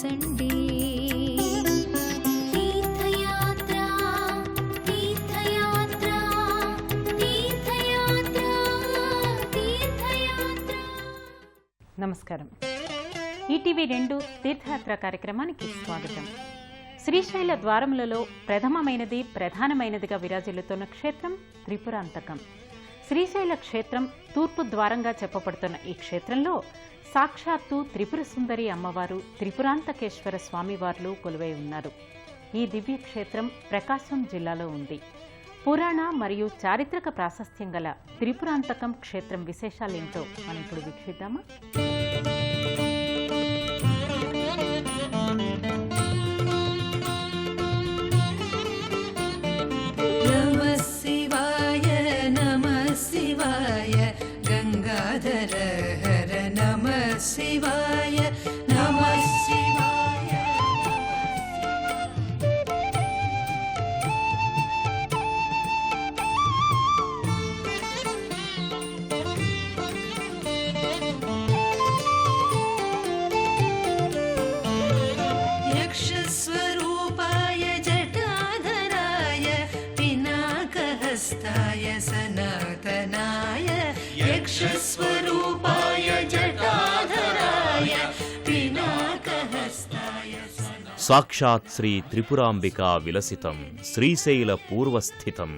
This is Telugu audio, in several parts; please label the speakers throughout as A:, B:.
A: విలసండి. తీర్థయాత్ర తీర్థయాత్ర తీర్థయాత్ర తీర్థయాత్ర.
B: నమస్కారం. ఈటీవీ 2 తీర్థయాత్ర కార్యక్రమానికి స్వాగతం. శ్రీశైల ద్వారములలో ప్రధానమైనదిగా విరాజిల్లుతున్న క్షేత్రం త్రిపురాంతకం. శ్రీశైల క్షేత్రం తూర్పు ద్వారంగా చెప్పబడుతున్న ఈ క్షేత్రంలో సాక్షాత్తు త్రిపుర సుందరి అమ్మవారు, త్రిపురాంతకేశ్వర స్వామివార్లు కొలువై ఉన్నారు. ఈ దివ్య క్షేత్రం ప్రకాశం జిల్లాలో ఉంది. పురాణ మరియు చారిత్రక ప్రాశస్త్యం గల త్రిపురాంతకం క్షేత్రం విశేషాలేంటో మనం ఇప్పుడు వీక్షిద్దామా?
C: గంగాధర హర నమః శివాయ నమః శివాయ. యక్షస్వరూపాయ జటాధరాయ పినాకహస్తాయ సనాతనాయ. యక్షస్వరూపాయ జటాధరాయ పినాకహస్తాయ.
D: సాక్షాత్ శ్రీ త్రిపురాంబికా విలసితం శ్రీశైల పూర్వస్థితం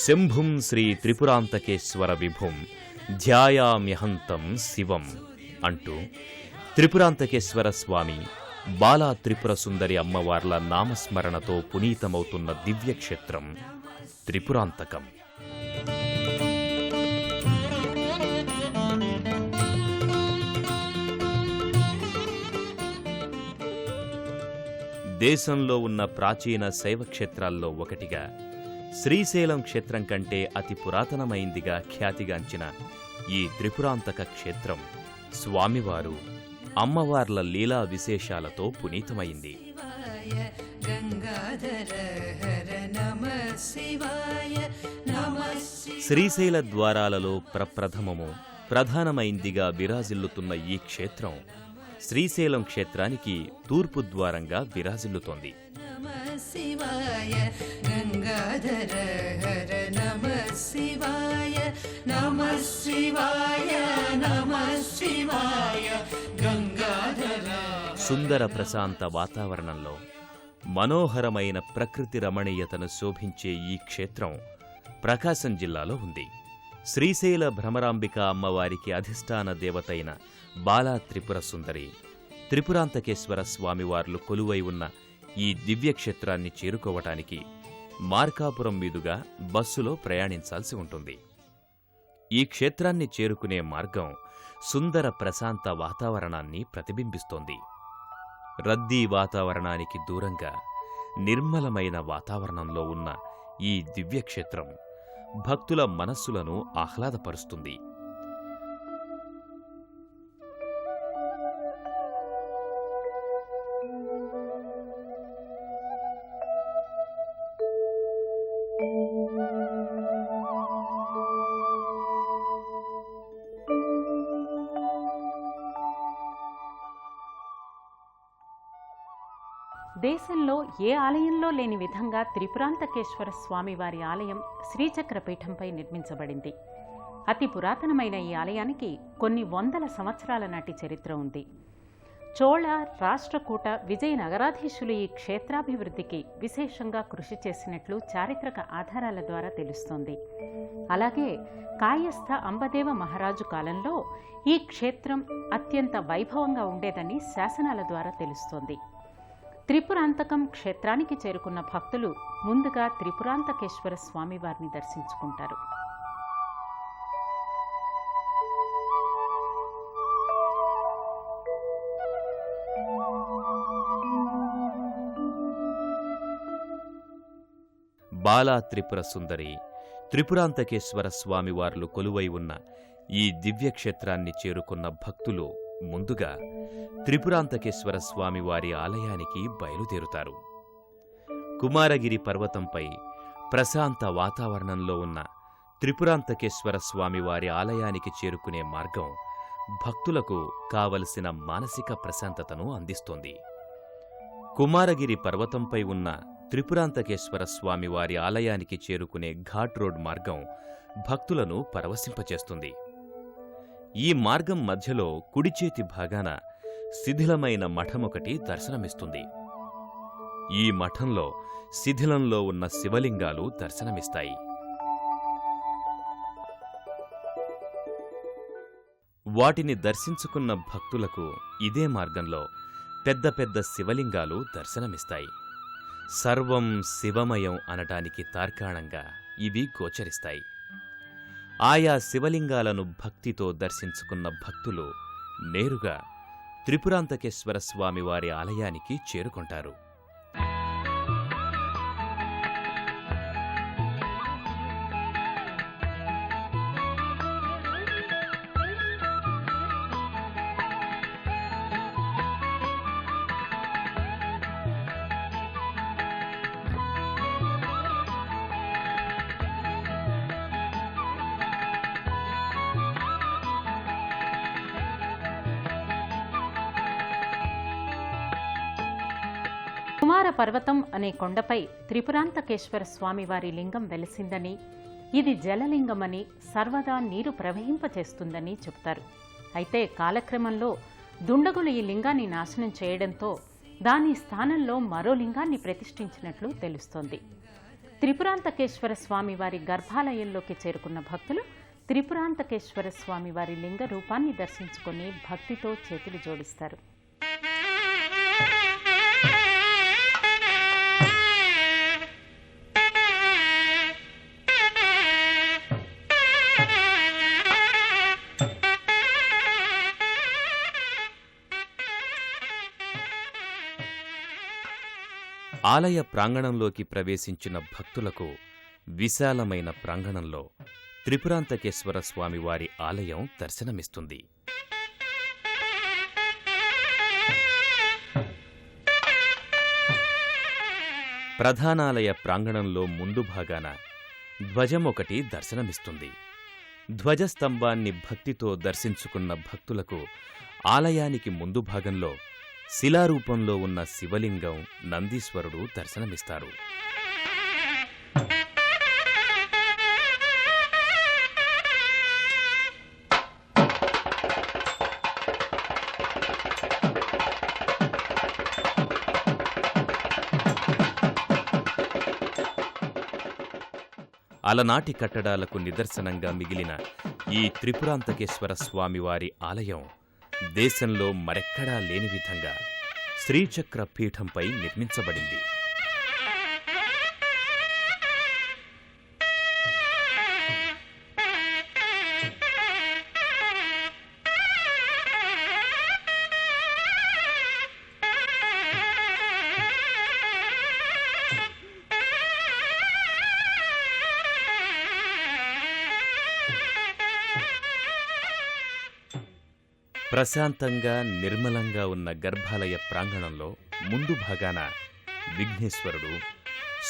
D: శంభుం శ్రీ త్రిపురాంతకేశ్వర విభుం ధ్యాయామ్యహంతం శివం అంటూ త్రిపురాంతకేశ్వర స్వామి, బాలా త్రిపుర సుందరి అమ్మవార్ల నామస్మరణతో పునీతమవుతున్న దివ్యక్షేత్రం త్రిపురాంతకం. దేశంలో ఉన్న ప్రాచీన శైవ క్షేత్రాల్లో ఒకటిగా శ్రీశైలం క్షేత్రం కంటే అతి పురాతనమైందిగా ఖ్యాతిగాంచిన ఈ త్రిపురాంతక క్షేత్రం స్వామివారు, అమ్మవార్ల లీలా విశేషాలతో పునీతమైంది. శ్రీశైల ద్వారాలలో ప్రధానమైందిగా విరాజిల్లుతున్న ఈ క్షేత్రం శ్రీశైలం క్షేత్రానికి తూర్పు ద్వారంగా విరాజిల్లుతోంది. సుందర ప్రశాంత వాతావరణంలో మనోహరమైన ప్రకృతి రమణీయతను శోభించే ఈ క్షేత్రం ప్రకాశం జిల్లాలో ఉంది. శ్రీశైల భ్రమరాంబిక అమ్మవారికి అధిష్టాన దేవతైన బాలా త్రిపుర సుందరి, త్రిపురాంతకేశ్వర స్వామివార్లు కొలువై ఉన్న ఈ దివ్యక్షేత్రాన్ని చేరుకోవటానికి మార్కాపురం మీదుగా బస్సులో ప్రయాణించాల్సి ఉంటుంది. ఈ క్షేత్రాన్ని చేరుకునే మార్గం సుందర ప్రశాంత వాతావరణాన్ని ప్రతిబింబిస్తోంది. రద్దీ వాతావరణానికి దూరంగా నిర్మలమైన వాతావరణంలో ఉన్న ఈ దివ్యక్షేత్రం భక్తుల మనస్సులను ఆహ్లాదపరుస్తుంది.
B: దేశంలో ఏ ఆలయంలో లేని విధంగా త్రిపురాంతకేశ్వర స్వామివారి ఆలయం శ్రీచక్రపీఠంపై నిర్మించబడింది. అతి పురాతనమైన ఈ ఆలయానికి కొన్ని వందల సంవత్సరాల నాటి చరిత్ర ఉంది. చోళ, రాష్ట్రకూట, విజయనగరాధీశులు ఈ క్షేత్రాభివృద్ధికి విశేషంగా కృషి చేసినట్లు చారిత్రక ఆధారాల ద్వారా తెలుస్తోంది. అలాగే కాయస్థ అంబదేవ మహారాజు కాలంలో ఈ క్షేత్రం అత్యంత వైభవంగా ఉండేదని శాసనాల ద్వారా తెలుస్తోంది. త్రిపురాంతకం క్షేత్రానికి చేరుకున్న భక్తులు ముందుగా త్రిపురాంతకేశ్వర స్వామివారిని దర్శించుకుంటారు.
D: బాలా త్రిపుర సుందరి, త్రిపురాంతకేశ్వర స్వామివార్లు కొలువై ఉన్న ఈ దివ్యక్షేత్రాన్ని చేరుకున్న భక్తులు ముందుగా త్రిపురాంతకేశ్వర స్వామివారి ఆలయానికి బయలుదేరుతారు. కుమారగిరి పర్వతంపై ప్రశాంత వాతావరణంలో ఉన్న త్రిపురాంతకేశ్వర స్వామివారి ఆలయానికి చేరుకునే మార్గం భక్తులకు కావలసిన మానసిక ప్రశాంతతను అందిస్తోంది. కుమారగిరి పర్వతంపై ఉన్న త్రిపురాంతకేశ్వర స్వామివారి ఆలయానికి చేరుకునే ఘాట్ రోడ్ మార్గం భక్తులను పరవశింపచేస్తుంది. ఈ మార్గం మధ్యలో కుడిచేతి భాగాన శిథిలమైన మఠమొకటి దర్శనమిస్తుంది. ఈ మఠంలో శిథిలంలో ఉన్న శివలింగాలు దర్శనమిస్తాయి. వాటిని దర్శించుకున్న భక్తులకు ఇదే మార్గంలో పెద్ద పెద్ద శివలింగాలు దర్శనమిస్తాయి. సర్వం శివమయం అనటానికి తార్కాణంగా ఇవి గోచరిస్తాయి. ఆయా శివలింగాలను భక్తితో దర్శించుకున్న భక్తులు నేరుగా త్రిపురాంతకేశ్వర స్వామివారి ఆలయానికి చేరుకుంటారు.
B: కుమార పర్వతం అనే కొండపై త్రిపురాంతకేశ్వర స్వామివారి లింగం వెలిసిందని, ఇది జలలింగమని, సర్వదా నీరు ప్రవహింపచేస్తుందని చెబుతారు. అయితే కాలక్రమంలో దుండగులు ఈ లింగాన్ని నాశనం చేయడంతో దాని స్థానంలో మరో లింగాన్ని ప్రతిష్ఠించినట్లు తెలుస్తోంది. త్రిపురాంతకేశ్వర స్వామివారి గర్భాలయంలోకి చేరుకున్న భక్తులు త్రిపురాంతకేశ్వర స్వామివారి లింగ రూపాన్ని దర్శించుకొని భక్తితో చేతులు జోడిస్తారు.
D: ఆలయ ప్రాంగణంలోకి ప్రవేశించిన భక్తులకు విశాలమైన ప్రాంగణంలో త్రిపురాంతకేశ్వర స్వామివారి ఆలయం దర్శనమిస్తుంది. ప్రధానాలయ ప్రాంగణంలో ముందు భాగాన ధ్వజం ఒకటి దర్శనమిస్తుంది. ధ్వజస్తంభాన్ని భక్తితో దర్శించుకున్న భక్తులకు ఆలయానికి ముందు భాగంలో శిలారూపంలో ఉన్న శివలింగం, నందీశ్వరుడు దర్శనమిస్తారు. అలనాటి కట్టడాలకు నిదర్శనంగా మిగిలిన ఈ త్రిపురాంతకేశ్వర స్వామివారి ఆలయం దేశంలో మరెక్కడా లేని విధంగా శ్రీచక్ర పీఠంపై నిర్మించబడింది. ప్రశాంతంగా నిర్మలంగా ఉన్న గర్భాలయ ప్రాంగణంలో ముందు భాగాన విఘ్నేశ్వరుడు,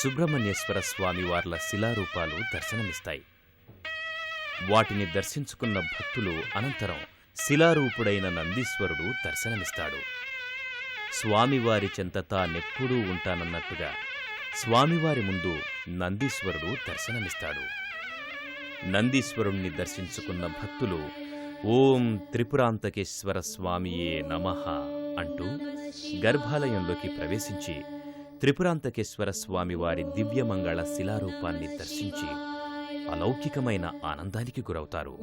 D: సుబ్రహ్మణ్యేశ్వర స్వామివార్ల శిలారూపాలు దర్శనమిస్తాయి. వాటిని దర్శించుకున్న భక్తులు అనంతరం శిలారూపుడైన నందీశ్వరుడు దర్శనమిస్తాడు. స్వామివారి చెంత తానెప్పుడూ ఉంటానన్నట్టుగా స్వామివారి ముందు నందీశ్వరుడు దర్శనమిస్తాడు. నందీశ్వరుణ్ణి దర్శించుకున్న భక్తులు ఓం త్రిపురాంతకేశ్వర స్వామియే నమః అంటూ గర్భాలయంలోకి ప్రవేశించి త్రిపురాంతకేశ్వర స్వామివారి దివ్యమంగళ శిలారూపాన్ని దర్శించి అలౌకికమైన ఆనందానికి గురవుతారు.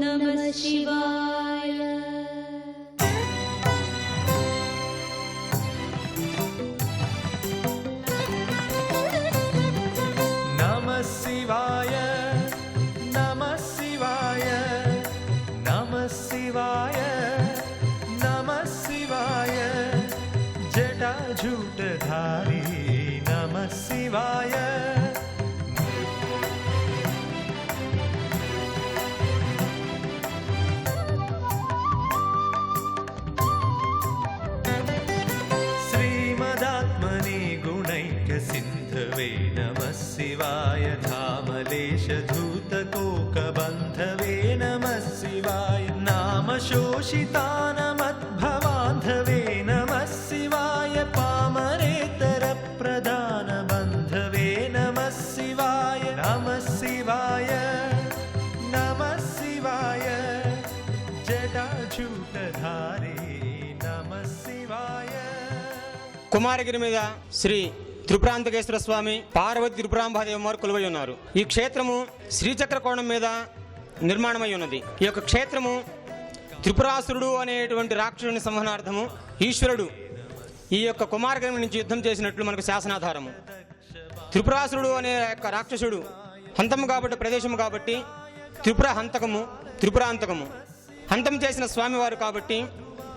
C: నమః శివాయ.
A: నమః శివాయ, నమః శివాయ, నమః శివాయ, నమః శివాయ, జటాజూటధారి నమః శివాయ. శ్రీమదాత్మనే గుణైకసిन्धवे నమః శివాయ. धामलेशधूतकोकबन्धवे नमः शिवाय. नामशोषितानमद्भवान्धवे नमः शिवाय.
E: కుమారగిరి మీద శ్రీ త్రిపురాంతకేశ్వర స్వామి, పార్వతి త్రిపురాంబాదేవి వారు కొలువై ఉన్నారు. ఈ క్షేత్రము శ్రీచక్ర కోణం మీద నిర్మాణమై ఉన్నది. ఈ యొక్క క్షేత్రము త్రిపురాసురుడు అనేటువంటి రాక్షసుని సంహనార్థము ఈశ్వరుడు ఈ యొక్క కుమారగిరి నుంచి యుద్ధం చేసినట్లు మనకు శాసనాధారము. త్రిపురాసురుడు అనే యొక్క రాక్షసుడు హంతము కాబట్టి ప్రదేశము కాబట్టి త్రిపుర హంతకము, త్రిపురాంతకము. హంతం చేసిన స్వామివారు కాబట్టి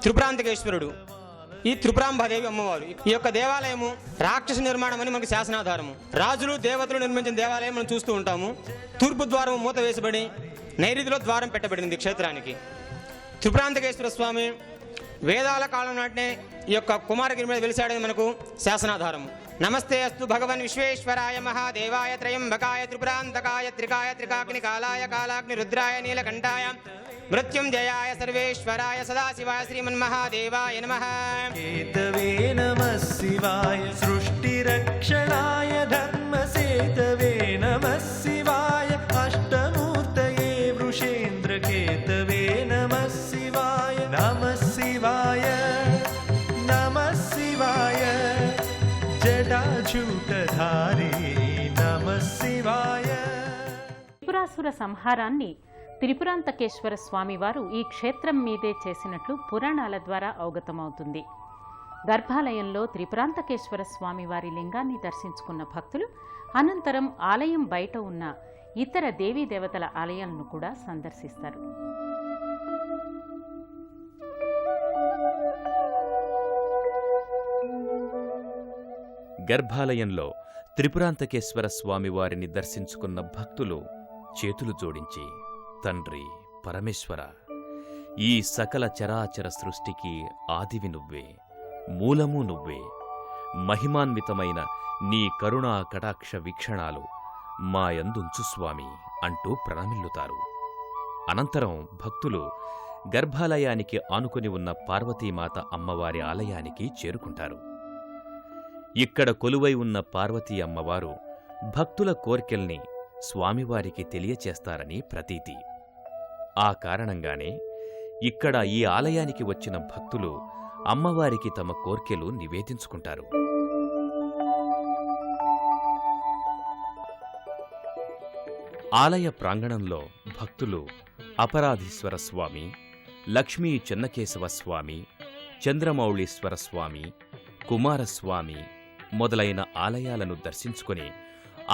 E: త్రిపురాంతకేశ్వరుడు, ఈ త్రిపురాంబాదేవి అమ్మవారు. ఈ యొక్క దేవాలయము రాక్షస నిర్మాణం అని మనకు శాసనాధారము. రాజులు దేవతలు నిర్మించిన దేవాలయం మనం చూస్తూ ఉంటాము. తూర్పు ద్వారం మూత వేసబడి నైరుతిలో ద్వారం పెట్టబడింది క్షేత్రానికి. త్రిపురాంతకేశ్వర స్వామి వేదాల కాలం నాటినే ఈ యొక్క కుమారగిరి మీద వెలిసాడని మనకు శాసనాధారము. నమస్తే అస్తు భగవన్ విశ్వేశ్వరాయ మహాదేవాయ త్రయంబకాయ త్రిపురాంతకాయ త్రికాయ త్రికాగ్ని కాలాయ కాలాగ్ని రుద్రాయ నీలకంఠాయ మృత్యుంజయాయ సర్వేశ్వరాయ సదాశివాయ శ్రీమన్మహాదేవాయ నమః.
A: కేతవే నమః శివాయ సృష్టిరక్షణాయ ధర్మసేతవే నమః శివాయ అష్టమూర్తయే వృషేంద్రకేతవే నమః శివాయ నమః శివాయ నమః శివాయ జటాజూటధారీ నమః శివాయ.
B: త్రిపురాసుర సంహారాన్ని త్రిపురాంతకేశ్వర స్వామివారు ఈ క్షేత్రం మీదే చేసినట్లు పురాణాల ద్వారా అవగతమవుతుంది. గర్భాలయంలో త్రిపురాంతకేశ్వర స్వామివారి లింగాన్ని దర్శించుకున్న భక్తులు అనంతరం ఆలయం బయట ఉన్న ఇతర దేవీ దేవతల ఆలయాలను కూడా సందర్శిస్తారు.
D: గర్భాలయంలో త్రిపురాంతకేశ్వర స్వామివారిని దర్శించుకున్న భక్తులు చేతులు జోడించి, తండ్రి పరమేశ్వర, ఈ సకల చరాచర సృష్టికి ఆదివి నువ్వే, మూలము నువ్వే, మహిమాన్వితమైన నీ కరుణా కటాక్ష వీక్షణాలు మా యందుంచు స్వామి అంటూ ప్రణమిల్లుతారు. అనంతరం భక్తులు గర్భాలయానికి ఆనుకుని ఉన్న పార్వతీమాత అమ్మవారి ఆలయానికి చేరుకుంటారు. ఇక్కడ కొలువై ఉన్న పార్వతీ అమ్మవారు భక్తుల కోర్కెల్ని స్వామివారికి తెలియచేస్తారని ప్రతీతి. ఆ కారణంగానే ఇక్కడ ఈ ఆలయానికి వచ్చిన భక్తులు అమ్మవారికి తమ కోర్కెలు నివేదించుకుంటారు. ఆలయ ప్రాంగణంలో భక్తులు అపరాధీశ్వర స్వామి, లక్ష్మీ చెన్నకేశవ స్వామి, చంద్రమౌళీశ్వర స్వామి, కుమారస్వామి మొదలైన ఆలయాలను దర్శించుకొని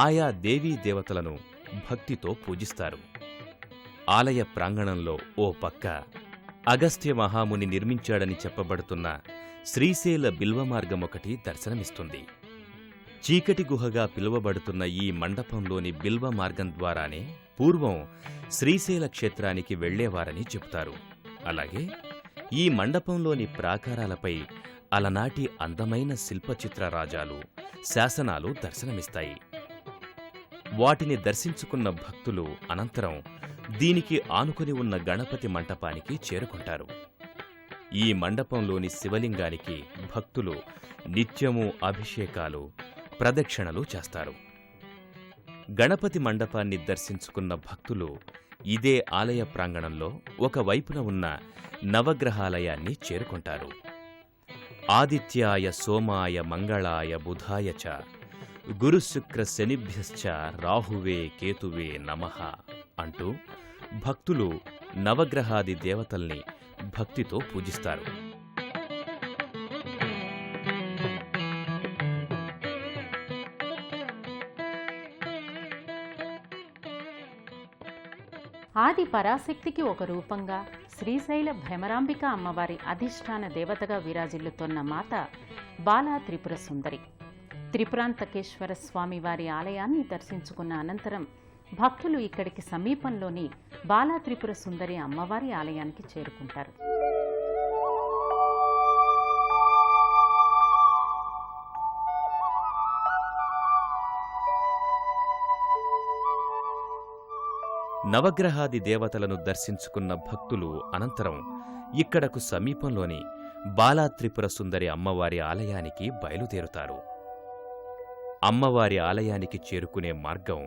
D: ఆయా దేవీ దేవతలను భక్తితో పూజిస్తారు. ఆలయ ప్రాంగణంలో ఓ పక్క అగస్త్య మహాముని నిర్మించాడని చెప్పబడుతున్న శ్రీశైల బిల్వమార్గమొకటి దర్శనమిస్తుంది. చీకటి గుహగా పిలువబడుతున్న ఈ మండపంలోని బిల్వ మార్గం ద్వారానే పూర్వం శ్రీశైల క్షేత్రానికి వెళ్లేవారని చెబుతారు. అలాగే ఈ మండపంలోని ప్రాకారాలపై అలనాటి అందమైన శిల్పచిత్రరాజాలు, శాసనాలు దర్శనమిస్తాయి. వాటిని దర్శించుకున్న భక్తులు అనంతరం దీనికి ఆనుకుని ఉన్న గణపతి మంటపానికి చేరుకుంటారు. ఈ మండపంలోని శివలింగానికి భక్తులు నిత్యము అభిషేకాలు, ప్రదక్షిణలు చేస్తారు. గణపతి మండపాన్ని దర్శించుకున్న భక్తులు ఇదే ఆలయ ప్రాంగణంలో ఒకవైపున ఉన్న నవగ్రహాలయాన్ని చేరుకుంటారు. ఆదిత్యాయ సోమాయ మంగళాయ బుధాయ చ గురుశుక్ర శనిభ్యశ్చ రాహువే కేతువే నమః అంటూ భక్తులు నవగ్రహాది దేవతల్ని భక్తితో పూజిస్తారు.
B: ఆది పరాశక్తికి ఒక రూపంగా శ్రీశైల భ్రమరాంబిక అమ్మవారి అధిష్టాన దేవతగా విరాజిల్లుతోన్న మాత బాలా త్రిపుర సుందరి. త్రిపురాంతకేశ్వర స్వామివారి ఆలయాన్ని దర్శించుకున్న అనంతరం భక్తులు ఇక్కడికి సమీపంలోని బాలా త్రిపుర సుందరి అమ్మవారి ఆలయానికి చేరుకుంటారు.
D: నవగ్రహాది దేవతలను దర్శించుకున్న భక్తులు అనంతరం ఇక్కడకు సమీపంలోని బాలా త్రిపుర సుందరి అమ్మవారి ఆలయానికి బయలుదేరుతారు. అమ్మవారి ఆలయానికి చేరుకునే మార్గం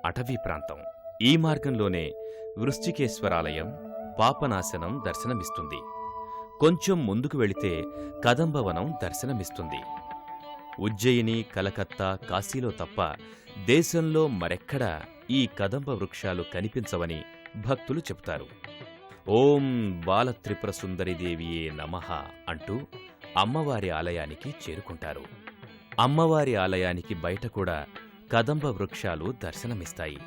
D: అటవీ ప్రాంతం. ఈ మార్గంలోనే వృశ్చికేశ్వరాలయం, పాపనాశనం దర్శనమిస్తుంది. కొంచెం ముందుకు వెళితే కదంబవనం దర్శనమిస్తుంది. ఉజ్జయిని, కలకత్తా, కాశీలో తప్ప దేశంలో మరెక్కడా ఈ కదంబ వృక్షాలు కనిపించవని భక్తులు చెబుతారు. ఓం బాలత్రిపుర సుందరీదేవియే నమః అంటూ అమ్మవారి ఆలయానికి చేరుకుంటారు. అమ్మవారి ఆలయానికి బయట కూడా కదంబ వృక్షాలు దర్శనమిస్తాయి.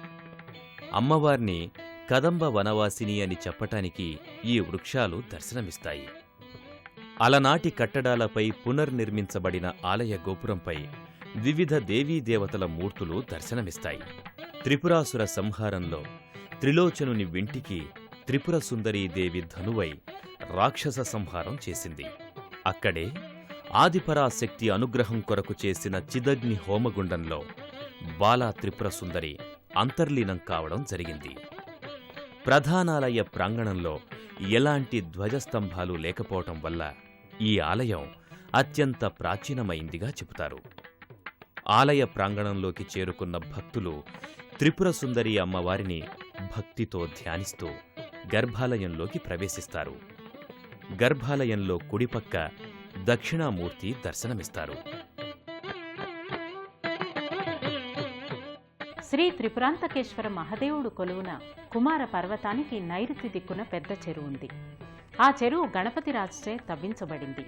D: అమ్మవారిని కదంబ వనవాసిని అని చెప్పటానికి ఈ వృక్షాలు దర్శనమిస్తాయి. అలనాటి కట్టడాలపై పునర్నిర్మించబడిన ఆలయ గోపురంపై వివిధ దేవీదేవతల మూర్తులు దర్శనమిస్తాయి. త్రిపురాసుర సంహారంలో త్రిలోచనుని వింటికి త్రిపుర సుందరీదేవి ధనువై రాక్షస సంహారం చేసింది. అక్కడే ఆదిపరాశక్తి అనుగ్రహం కొరకు చేసిన చిదగ్ని హోమగుండంలో బాలా త్రిపుర సుందరి అంతర్లీనం కావడం జరిగింది. ప్రధానాలయ ప్రాంగణంలో ఎలాంటి ధ్వజస్తంభాలు లేకపోవటం వల్ల ఈ ఆలయం అత్యంత ప్రాచీనమైందిగా చెబుతారు. ఆలయ ప్రాంగణంలోకి చేరుకున్న భక్తులు త్రిపుర సుందరి అమ్మవారిని భక్తితో ధ్యానిస్తూ గర్భాలయంలోకి ప్రవేశిస్తారు. గర్భాలయంలో కుడిపక్క దక్షిణామూర్తి దర్శనమిస్తారు.
B: శ్రీ త్రిపురాంతకేశ్వర మహదేవుడు కొలువున కుమార పర్వతానికి నైరుతి దిక్కున పెద్ద చెరువు ఉంది. ఆ చెరువు గణపతిరాజుచే తవ్వించబడింది.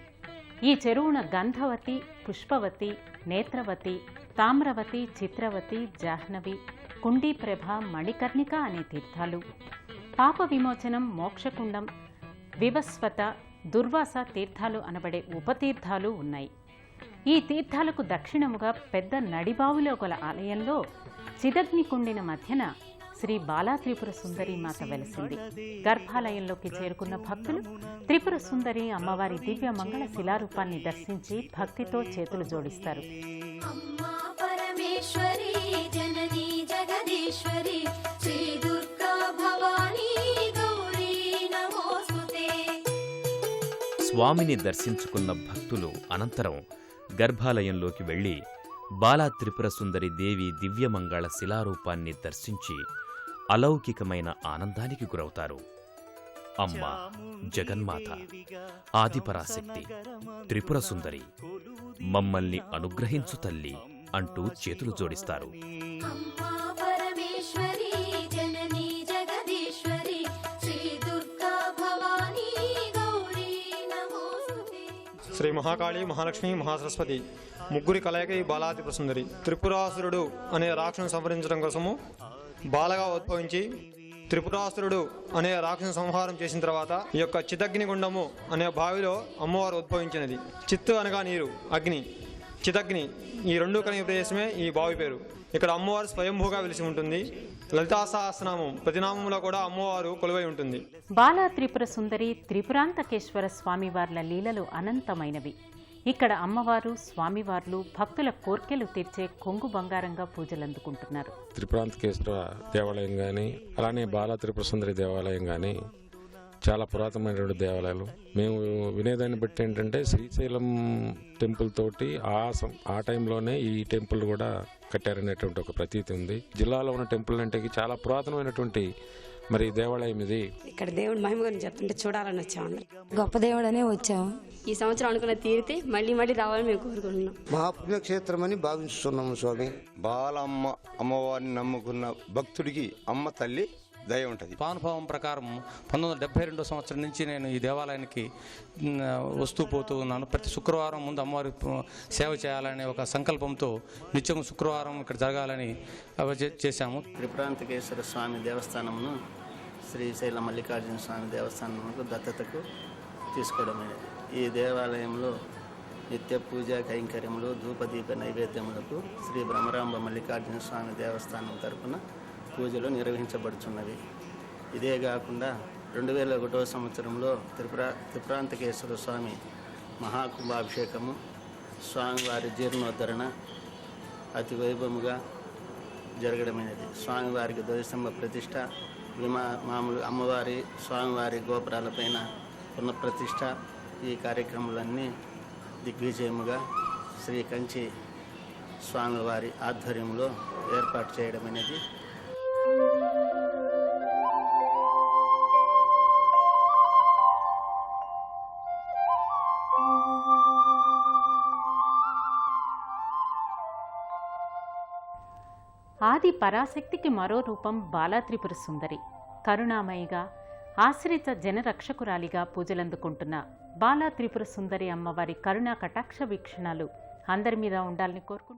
B: ఈ చెరువున గంధవతి, పుష్పవతి, నేత్రవతి, తామ్రవతి, చిత్రవతి, జాహ్నవి, కుండీప్రభ, మణికర్ణిక అనే తీర్థాలు, పాప విమోచనం, మోక్షకుండం, వివస్వత, దుర్వాస తీర్థాలు అనబడే ఉపతీర్థాలు ఉన్నాయి. ఈ తీర్థాలకు దక్షిణముగా పెద్ద నడిబావులో గల ఆలయంలో చిదగ్నికుండిన మధ్యన శ్రీ బాలా త్రిపుర సుందరి మాత వెలసింది. గర్భాలయంలోకి చేరుకున్న భక్తులు త్రిపుర సుందరి అమ్మవారి దివ్య మంగళ శిలారూపాన్ని దర్శించి భక్తితో చేతులు జోడిస్తారు.
C: అమ్మా పరమేశ్వరి జననీ జగదీశ్వరి శ్రీ దుర్గా భవానీ గౌరీ నమోస్తుతే.
D: స్వామిని దర్శించుకున్న భక్తులు అనంతరం గర్భాలయంలోకి వెళ్లి బాలా త్రిపుర సుందరి దేవి దివ్యమంగళ శిలారూపాన్ని దర్శించి అలౌకికమైన ఆనందానికి గురవుతారు. అమ్మ జగన్మాత, ఆదిపరాశక్తి, త్రిపుర సుందరి, మమ్మల్ని అనుగ్రహించు తల్లి అంటూ చేతులు జోడిస్తారు.
C: అమ్మా పరమేశ్వరి జననీ జగదీశ్వరి శ్రీ దుర్గా భవానీ గౌరీ నమోస్తుతే.
E: శ్రీ మహాకాళి, మహాలక్ష్మి, మహాసరస్వతి ముగ్గురి కలయిక ఈ బాలా త్రిపుర సుందరి. త్రిపురాసురుడు అనే రాక్షసును సంహరించడం కోసము బాలగా ఉద్భవించి త్రిపురాసురుడు అనే రాక్షసు సంహారం చేసిన తర్వాత ఈ యొక్క చిదగ్నిగుండము అనే బావిలో అమ్మవారు ఉద్భవించినది. చిత్తు అనగా నీరు, అగ్ని, చిదగ్ని ఈ రెండు కలిగిన ప్రదేశమే ఈ బావి పేరు. ఇక్కడ అమ్మవారు స్వయంభూగా వెలిసి ఉంటుంది. లలితా సహస్రనామం ప్రతినామంలో కూడా అమ్మవారు కొలువై ఉంటుంది.
B: బాలా త్రిపుర సుందరి త్రిపురాంతకేశ్వర స్వామివార్ల లీలలు అనంతమైనవి. ఇక్కడ అమ్మవారు, స్వామివార్లు భక్తుల కోర్కెలు తీర్చే కొంగు బంగారంగా పూజలందుకుంటున్నారు.
F: త్రిపురాంతకేశ్వర దేవాలయం కానీ, అలానే బాలా త్రిపుర సుందరి దేవాలయం కానీ చాలా పురాతనమైనటువంటి దేవాలయాలు. మేము వినేదాన్ని బట్టి ఏంటంటే శ్రీశైలం టెంపుల్ తోటి ఆ టైంలోనే ఈ టెంపుల్ కూడా కట్టారనేటువంటి ఒక ప్రతీతి ఉంది. జిల్లాలో ఉన్న టెంపుల్ అంటే చాలా పురాతనమైనటువంటి మరి దేవాలయం ఇది.
G: ఇక్కడ దేవుడి మహిమ గురించి చెప్తుంటే చూడాలని వచ్చాము.
H: గొప్ప దేవుడనే వచ్చాము.
G: ఈ సంవత్సరం అనుకున్న తీరితే మళ్ళీ రావాలని మేము కోరుకుంటున్నాం.
I: మహాపుణ్యక్షేత్రం అని భావిస్తున్నాము స్వామి.
J: బాలమ్మ అమ్మవారిని నమ్ముకున్న భక్తుడికి అమ్మ తల్లి దయ ఉంటుంది.
K: పానుభావం ప్రకారం 1972 సంవత్సరం నుంచి నేను ఈ దేవాలయానికి వస్తూ పోతూ ఉన్నాను. ప్రతి శుక్రవారం ముందు అమ్మవారి సేవ చేయాలనే ఒక సంకల్పంతో నిత్యం శుక్రవారం ఇక్కడ జరగాలని చేశాము.
L: త్రిపురాంతకేశ్వర స్వామి దేవస్థానమును శ్రీశైల మల్లికార్జున స్వామి దేవస్థానముకు దత్తతకు తీసుకోవడమైనది. ఈ దేవాలయంలో నిత్య పూజా కైంకర్యములు, ధూపదీప నైవేద్యములకు శ్రీ బ్రహ్మరాంబ మల్లికార్జున స్వామి దేవస్థానం తరపున పూజలు నిర్వహించబడుచున్నవి. ఇదే కాకుండా 2001 సంవత్సరంలో త్రిపురాంతకేశ్వర స్వామి మహాకుంభాభిషేకము, స్వామివారి జీర్ణోద్ధరణ అతి వైభవముగా జరగడమైనది. స్వామివారికి ధ్వజస్తంభ ప్రతిష్ట, మామూలు అమ్మవారి స్వామివారి గోపురాలపైన పునఃప్రతిష్ట, ఈ కార్యక్రమాలన్నీ దిగ్విజయముగా శ్రీ కంచి స్వామివారి ఆధ్వర్యంలో ఏర్పాటు చేయడమైనది.
B: ఆది పరాశక్తికి మరో రూపం బాలా త్రిపుర సుందరి. కరుణామయిగా, ఆశ్రిత జనరక్షకురాలిగా పూజలందుకుంటున్న బాలా త్రిపుర సుందరి అమ్మవారి కరుణా కటాక్ష వీక్షణాలు అందరి మీద ఉండాలని కోరుకుంటున్నాను.